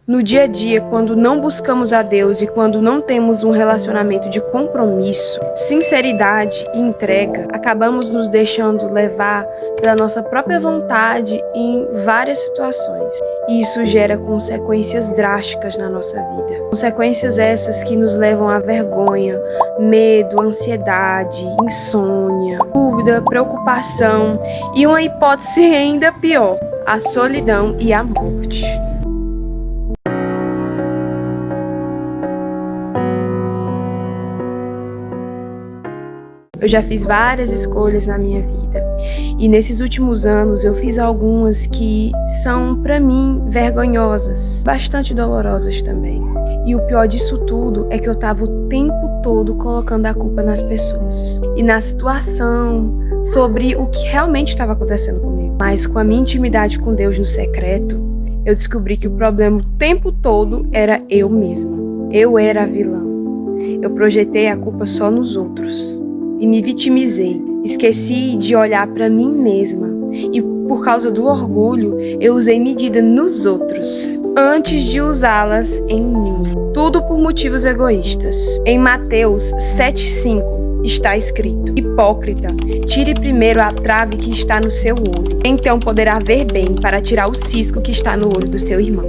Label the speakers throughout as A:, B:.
A: No dia a dia, quando não buscamos a Deus e quando não temos um relacionamento de compromisso, sinceridade e entrega, acabamos nos deixando levar pela nossa própria vontade em várias situações. E isso gera consequências drásticas na nossa vida. Consequências essas que nos levam à vergonha, medo, ansiedade, insônia, dúvida, preocupação e uma hipótese ainda pior, a solidão e a morte. Eu já fiz várias escolhas na minha vida e nesses últimos anos eu fiz algumas que são, para mim, vergonhosas, bastante dolorosas também. E o pior disso tudo é que eu tava o tempo todo colocando a culpa nas pessoas e na situação, sobre o que realmente estava acontecendo comigo. Mas com a minha intimidade com Deus no secreto, eu descobri que o problema o tempo todo era eu mesma. Eu era a vilã. Eu projetei a culpa só nos outros. E me vitimizei, esqueci de olhar para mim mesma e por causa do orgulho eu usei medida nos outros antes de usá-las em mim. Tudo por motivos egoístas. Em Mateus 7,5 está escrito: hipócrita, tire primeiro a trave que está no seu olho, então poderá ver bem para tirar o cisco que está no olho do seu irmão.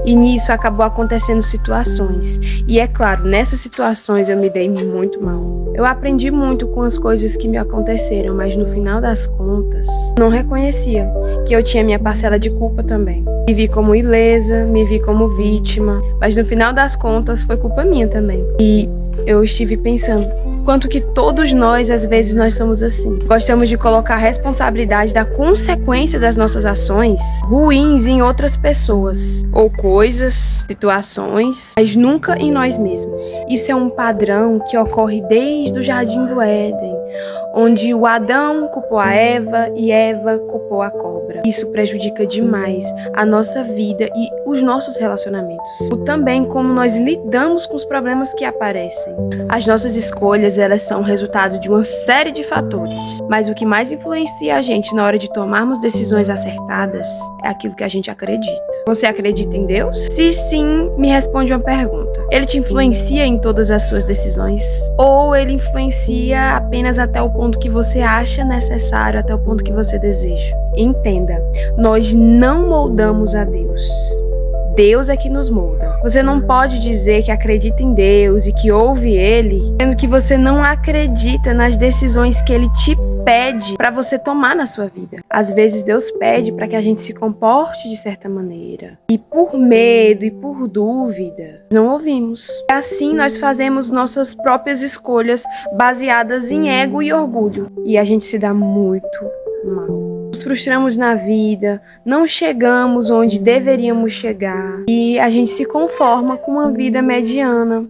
A: E nisso acabou acontecendo situações. E é claro, nessas situações eu me dei muito mal. Eu aprendi muito com as coisas que me aconteceram, mas no final das contas, não reconhecia que eu tinha minha parcela de culpa também. Me vi como ilesa, me vi como vítima, mas no final das contas foi culpa minha também. E eu estive pensando, quanto que todos nós, às vezes, nós somos assim. Gostamos de colocar a responsabilidade da consequência das nossas ações ruins em outras pessoas, ou coisas, situações, mas nunca em nós mesmos. Isso é um padrão que ocorre desde o Jardim do Éden, onde o Adão culpou a Eva e Eva culpou a cobra. Isso prejudica demais a nossa vida e os nossos relacionamentos. E também como nós lidamos com os problemas que aparecem. As nossas escolhas, elas são resultado de uma série de fatores, mas o que mais influencia a gente na hora de tomarmos decisões acertadas é aquilo que a gente acredita. Você acredita em Deus? Se sim, me responde uma pergunta. Ele te influencia em todas as suas decisões? Ou ele influencia apenas até o ponto que você acha necessário, até o ponto que você deseja? Entenda, nós não moldamos a Deus. Deus é que nos molda. Você não pode dizer que acredita em Deus e que ouve Ele, sendo que você não acredita nas decisões que Ele te pede para você tomar na sua vida. Às vezes Deus pede para que a gente se comporte de certa maneira. E por medo e por dúvida, não ouvimos. E assim nós fazemos nossas próprias escolhas baseadas em ego e orgulho. E a gente se dá muito mal. Nos frustramos na vida, não chegamos onde deveríamos chegar e a gente se conforma com uma vida mediana,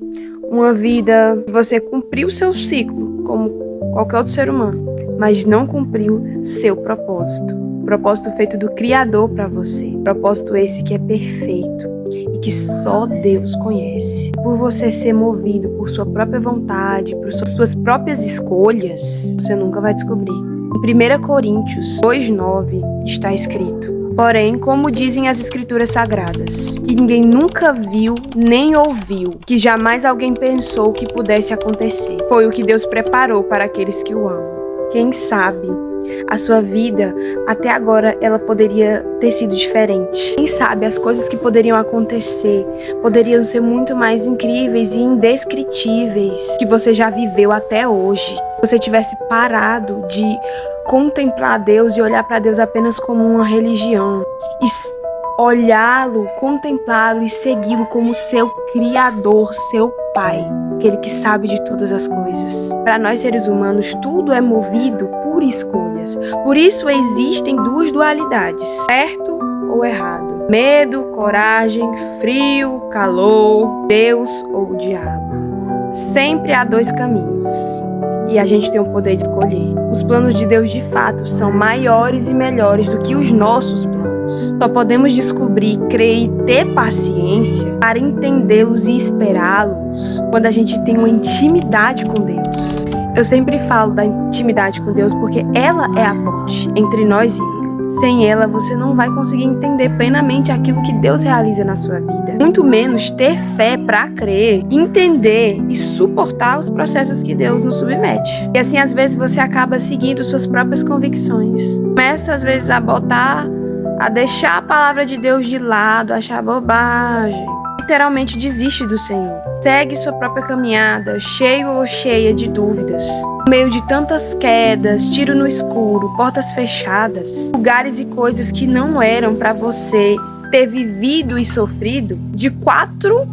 A: uma vida que você cumpriu seu ciclo, como qualquer outro ser humano, mas não cumpriu seu propósito. Propósito feito do Criador para você, propósito esse que é perfeito e que só Deus conhece. Por você ser movido por sua própria vontade, por suas próprias escolhas, você nunca vai descobrir. Em 1 Coríntios 2,9 está escrito: porém, como dizem as Escrituras Sagradas, que ninguém nunca viu nem ouviu, que jamais alguém pensou que pudesse acontecer, foi o que Deus preparou para aqueles que o amam. Quem sabe, a sua vida, até agora, ela poderia ter sido diferente. Quem sabe, as coisas que poderiam acontecer poderiam ser muito mais incríveis e indescritíveis que você já viveu até hoje. Se você tivesse parado de contemplar Deus e olhar para Deus apenas como uma religião e olhá-lo, contemplá-lo e segui-lo como seu Criador, seu Pai, aquele que sabe de todas as coisas. Para nós seres humanos, tudo é movido por escolhas. Por isso existem duas dualidades, certo ou errado. Medo, coragem, frio, calor, Deus ou o diabo. Sempre há dois caminhos. E a gente tem o poder de escolher. Os planos de Deus, de fato, são maiores e melhores do que os nossos planos. Só podemos descobrir, crer e ter paciência para entendê-los e esperá-los quando a gente tem uma intimidade com Deus. Eu sempre falo da intimidade com Deus porque ela é a ponte entre nós e Ele. Sem ela, você não vai conseguir entender plenamente aquilo que Deus realiza na sua vida. Muito menos ter fé para crer, entender e suportar os processos que Deus nos submete. E assim, às vezes, você acaba seguindo suas próprias convicções. Começa, às vezes, a deixar a palavra de Deus de lado, achar bobagem. Literalmente desiste do Senhor. Segue sua própria caminhada, cheio ou cheia de dúvidas. No meio de tantas quedas, tiro no escuro, portas fechadas, lugares e coisas que não eram para você ter vivido e sofrido, de 4,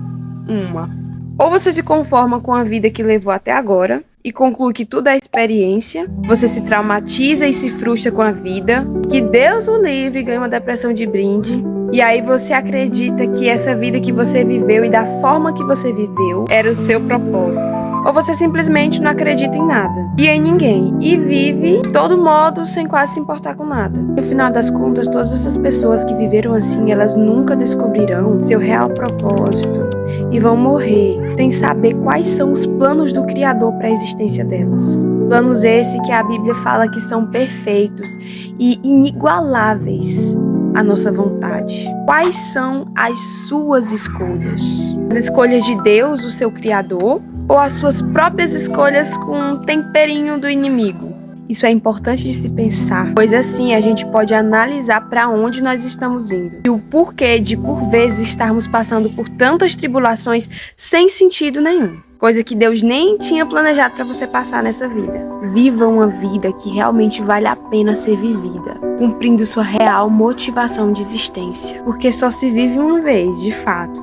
A: uma. Ou você se conforma com a vida que levou até agora e conclui que tudo é experiência, você se traumatiza e se frustra com a vida, que Deus o livre e ganha uma depressão de brinde, e aí você acredita que essa vida que você viveu e da forma que você viveu era o seu propósito. Ou você simplesmente não acredita em nada e em ninguém e vive de todo modo sem quase se importar com nada. No final das contas, todas essas pessoas que viveram assim, elas nunca descobrirão seu real propósito e vão morrer sem saber quais são os planos do Criador para a existência delas. Planos esses que a Bíblia fala que são perfeitos e inigualáveis à nossa vontade. Quais são as suas escolhas? As escolhas de Deus, o seu Criador, ou as suas próprias escolhas com um temperinho do inimigo? Isso é importante de se pensar, pois assim a gente pode analisar para onde nós estamos indo e o porquê de, por vezes, estarmos passando por tantas tribulações sem sentido nenhum. Coisa que Deus nem tinha planejado para você passar nessa vida. Viva uma vida que realmente vale a pena ser vivida, cumprindo sua real motivação de existência. Porque só se vive uma vez, de fato.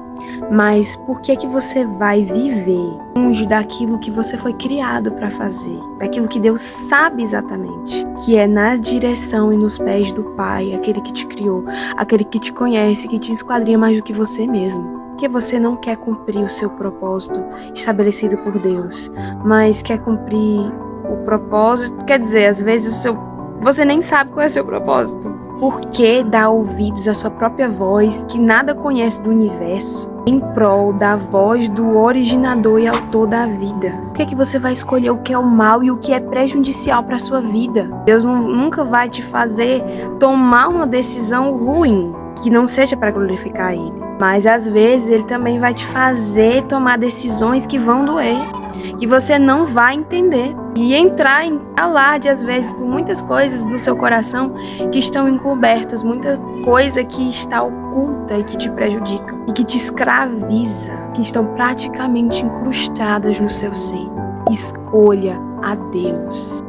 A: Mas por que você vai viver longe daquilo que você foi criado para fazer? Daquilo que Deus sabe exatamente, que é na direção e nos pés do Pai, aquele que te criou, aquele que te conhece, que te esquadrinha mais do que você mesmo. Porque você não quer cumprir o seu propósito estabelecido por Deus, mas quer cumprir o propósito, quer dizer, às vezes você nem sabe qual é o seu propósito. Por que dar ouvidos à sua própria voz, que nada conhece do universo, em prol da voz do originador e autor da vida? Por que você vai escolher o que é o mal e o que é prejudicial para a sua vida? Deus nunca vai te fazer tomar uma decisão ruim, que não seja para glorificar Ele. Mas às vezes Ele também vai te fazer tomar decisões que vão doer, que você não vai entender. E entrar em alarde, às vezes, por muitas coisas no seu coração que estão encobertas, muita coisa que está oculta e que te prejudica, e que te escraviza, que estão praticamente incrustadas no seu ser. Escolha a Deus.